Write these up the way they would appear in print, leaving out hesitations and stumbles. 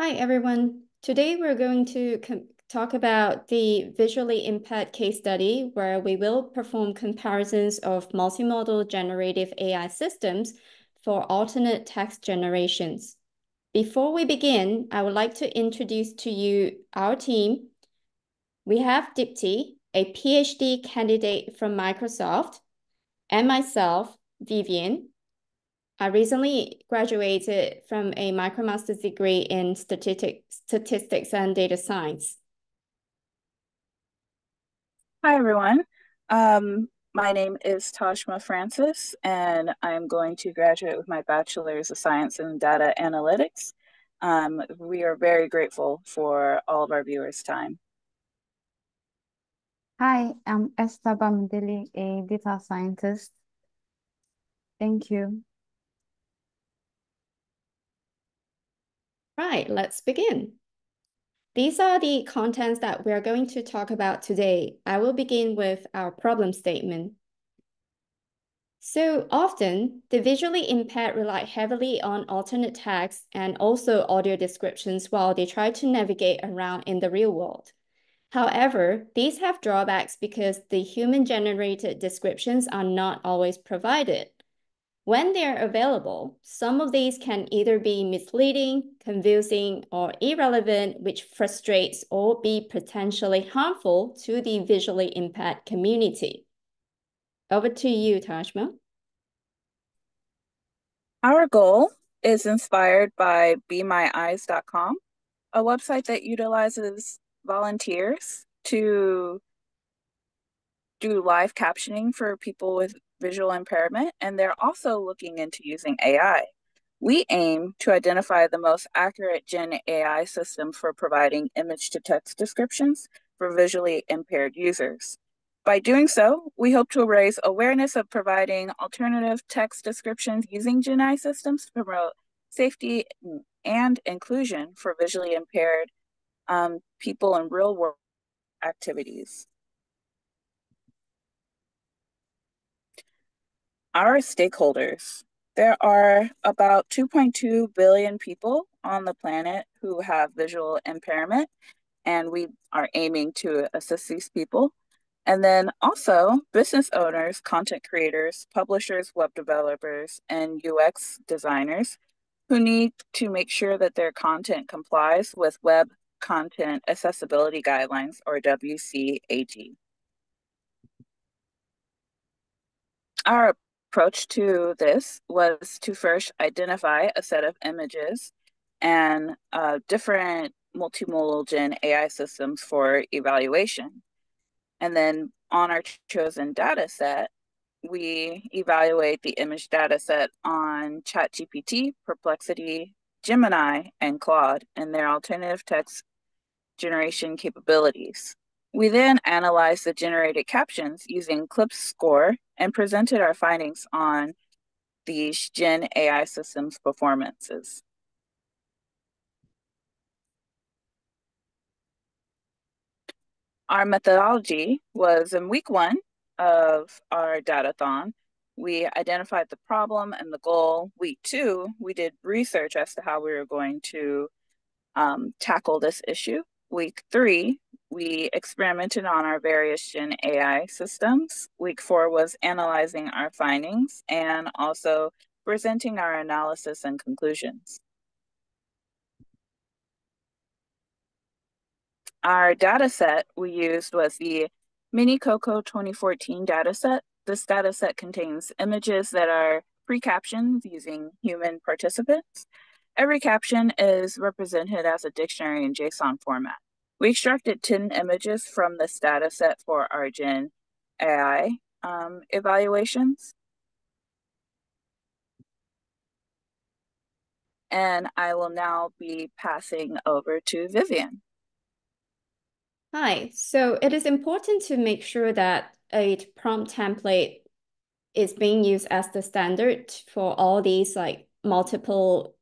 Hi, everyone. Today we're going to talk about the visually impaired case study where we will perform comparisons of multimodal generative AI systems for alternate text generations. Before we begin, I would like to introduce to you our team. We have Dipti, a PhD candidate from Microsoft, and myself, Vivian. I recently graduated from a MicroMaster's degree in statistics and data science. Hi, everyone. My name is Tashma Francis, and I'm going to graduate with my Bachelor's of Science in Data Analytics. We are very grateful for all of our viewers' time. Hi, I'm Esther Bamidele, a data scientist. Thank you. Right, let's begin. These are the contents that we're going to talk about today. I will begin with our problem statement. So often, the visually impaired rely heavily on alternate text and also audio descriptions while they try to navigate around in the real world. However, these have drawbacks because the human-generated descriptions are not always provided. When they're available, some of these can either be misleading, confusing, or irrelevant, which frustrates or be potentially harmful to the visually impaired community. Over to you, Tashma. Our goal is inspired by BeMyEyes.com, a website that utilizes volunteers to do live captioning for people with visual impairment, and they're also looking into using AI. We aim to identify the most accurate Gen AI system for providing image-to-text descriptions for visually impaired users. By doing so, we hope to raise awareness of providing alternative text descriptions using Gen AI systems to promote safety and inclusion for visually impaired people in real-world activities. Our stakeholders. There are about 2.2 billion people on the planet who have visual impairment, and we are aiming to assist these people. And then also business owners, content creators, publishers, web developers, and UX designers who need to make sure that their content complies with Web Content Accessibility Guidelines, or WCAG. Our approach to this was to first identify a set of images and different multimodal Gen AI systems for evaluation. And then on our chosen data set, we evaluate the image data set on ChatGPT, Perplexity, Gemini, and Claude and their alternative text generation capabilities. We then analyzed the generated captions using CLIP score and presented our findings on these Gen AI systems' performances. Our methodology was in week 1 of our Datathon. We identified the problem and the goal. Week 2, we did research as to how we were going to tackle this issue. Week 3, we experimented on our various Gen AI systems. Week 4 was analyzing our findings and also presenting our analysis and conclusions. Our data set we used was the Mini Coco 2014 data set. This data set contains images that are pre-captioned using human participants. Every caption is represented as a dictionary in JSON format. We extracted 10 images from this data set for our Gen AI evaluations. And I will now be passing over to Vivian. Hi, so it is important to make sure that a prompt template is being used as the standard for all these like multimodal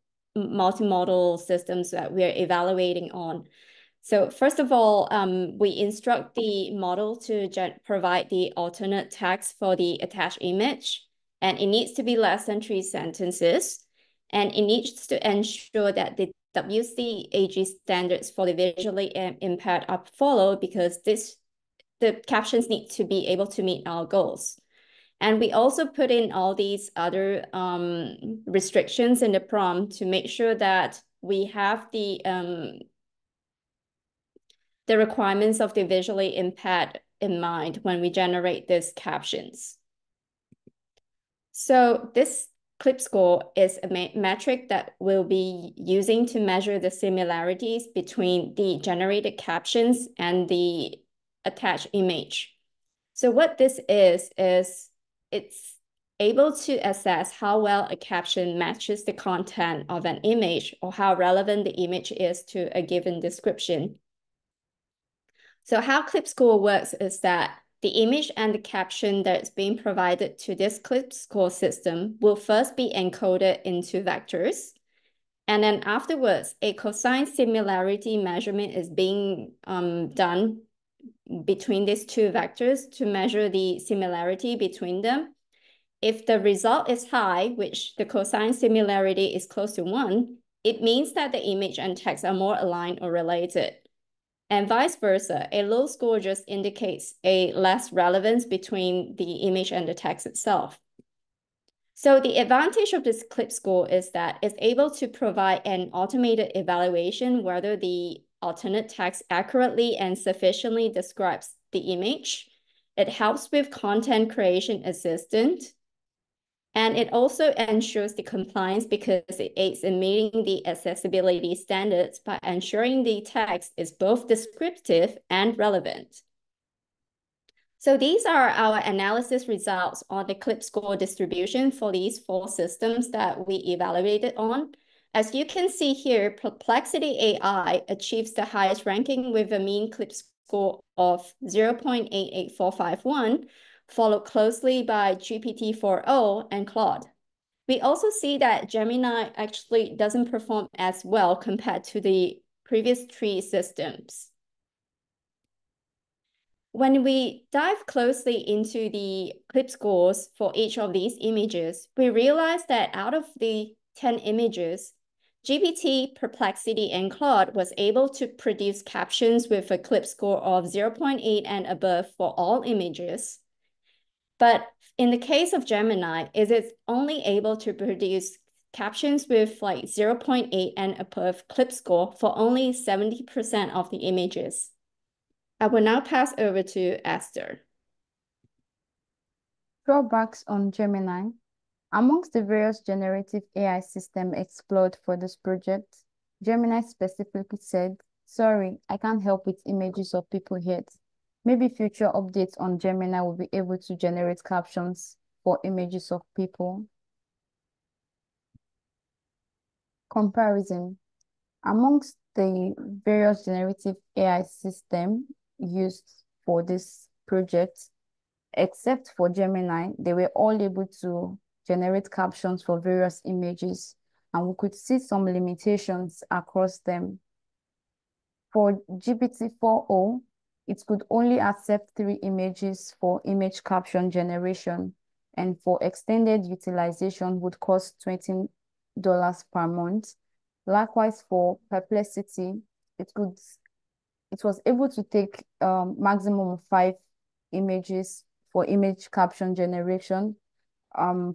systems that we're evaluating on. So first of all, we instruct the model to provide the alternate text for the attached image, and it needs to be less than 3 sentences, and it needs to ensure that the WCAG standards for the visually impaired are followed because the captions need to be able to meet our goals. And we also put in all these other restrictions in the prompt to make sure that we have the requirements of the visually impaired in mind when we generate these captions. So this clip score is a metric that we'll be using to measure the similarities between the generated captions and the attached image. So what this is it's able to assess how well a caption matches the content of an image or how relevant the image is to a given description. So how clip score works is that the image and the caption that's being provided to this clip score system will first be encoded into vectors. And then afterwards, a cosine similarity measurement is being done between these two vectors to measure the similarity between them. If the result is high, which the cosine similarity is close to 1, it means that the image and text are more aligned or related. And vice versa, a low score just indicates a less relevance between the image and the text itself. So the advantage of this clip score is that it's able to provide an automated evaluation whether the alternate text accurately and sufficiently describes the image. It helps with content creation assistant. And it also ensures the compliance because it aids in meeting the accessibility standards by ensuring the text is both descriptive and relevant. So these are our analysis results on the clip score distribution for these 4 systems that we evaluated on. As you can see here, Perplexity AI achieves the highest ranking with a mean clip score of 0.88451, followed closely by GPT-4o and Claude. We also see that Gemini actually doesn't perform as well compared to the previous 3 systems. When we dive closely into the clip scores for each of these images, we realize that out of the 10 images, GPT, Perplexity, and Claude was able to produce captions with a clip score of 0.8 and above for all images. But in the case of Gemini, it is only able to produce captions with like 0.8 and above clip score for only 70% of the images. I will now pass over to Esther. Drawbacks on Gemini. Amongst the various generative AI systems explored for this project, Gemini specifically said, "Sorry, I can't help with images of people yet. Maybe future updates on Gemini will be able to generate captions for images of people." Comparison. Amongst the various generative AI systems used for this project, except for Gemini, they were all able to generate captions for various images, and we could see some limitations across them. For GPT-4o, it could only accept 3 images for image caption generation, and for extended utilization would cost $20 per month. Likewise, for Perplexity, it was able to take maximum of 5 images for image caption generation.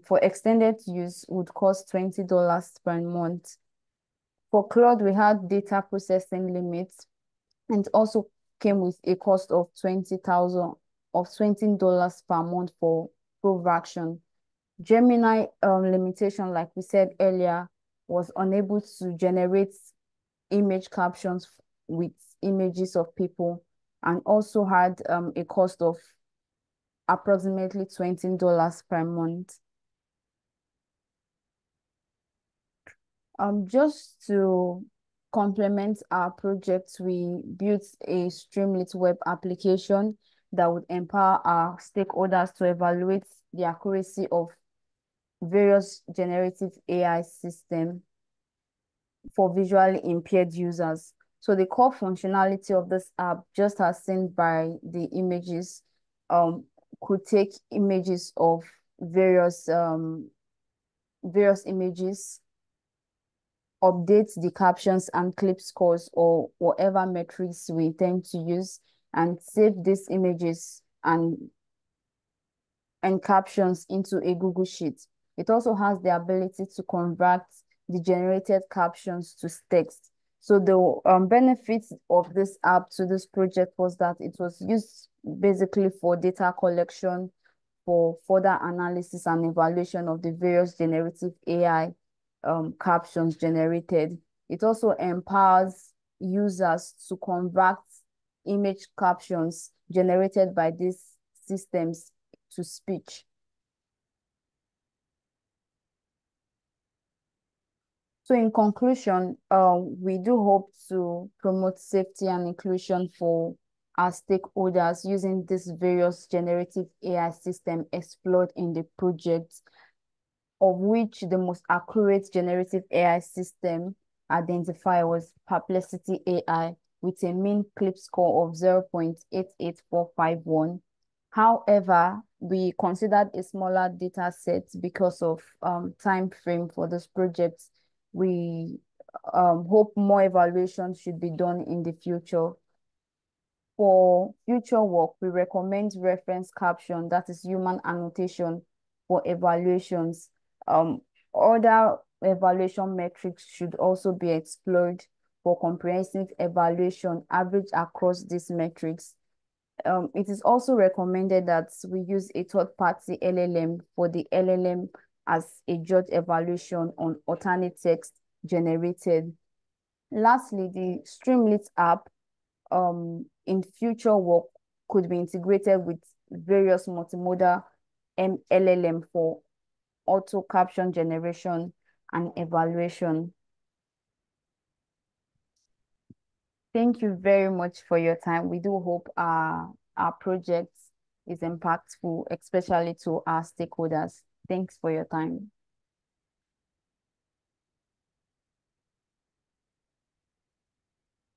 For extended use would cost $20 per month. For Claude, we had data processing limits and also came with a cost of $20 per month for pro version. Gemini limitation, like we said earlier, was unable to generate image captions with images of people and also had a cost of approximately $20 per month. Just to complement our project, we built a Streamlit web application that would empower our stakeholders to evaluate the accuracy of various generative AI systems for visually impaired users. So the core functionality of this app, just as seen by the images, could take images of various images update the captions and clip scores or whatever metrics we intend to use, and save these images and captions into a Google Sheet. It also has the ability to convert the generated captions to text. So the benefits of this app to this project was that it was used basically for data collection, for further analysis and evaluation of the various generative AI captions generated. It also empowers users to convert image captions generated by these systems to speech. So in conclusion, we do hope to promote safety and inclusion for our stakeholders using this various generative AI system explored in the project, of which the most accurate generative AI system identified was Perplexity AI with a mean clip score of 0.88451. However, we considered a smaller data set because of time frame for this project. We hope more evaluations should be done in the future. For future work, we recommend reference caption, that is human annotation, for evaluations. Other evaluation metrics should also be explored for comprehensive evaluation, average across these metrics. It is also recommended that we use a third-party LLM for the LLM as a judge evaluation on alternate text generated. Lastly, the Streamlit app in future work could be integrated with various multimodal LLM for auto caption generation and evaluation. Thank you very much for your time. We do hope our project is impactful, especially to our stakeholders. Thanks for your time.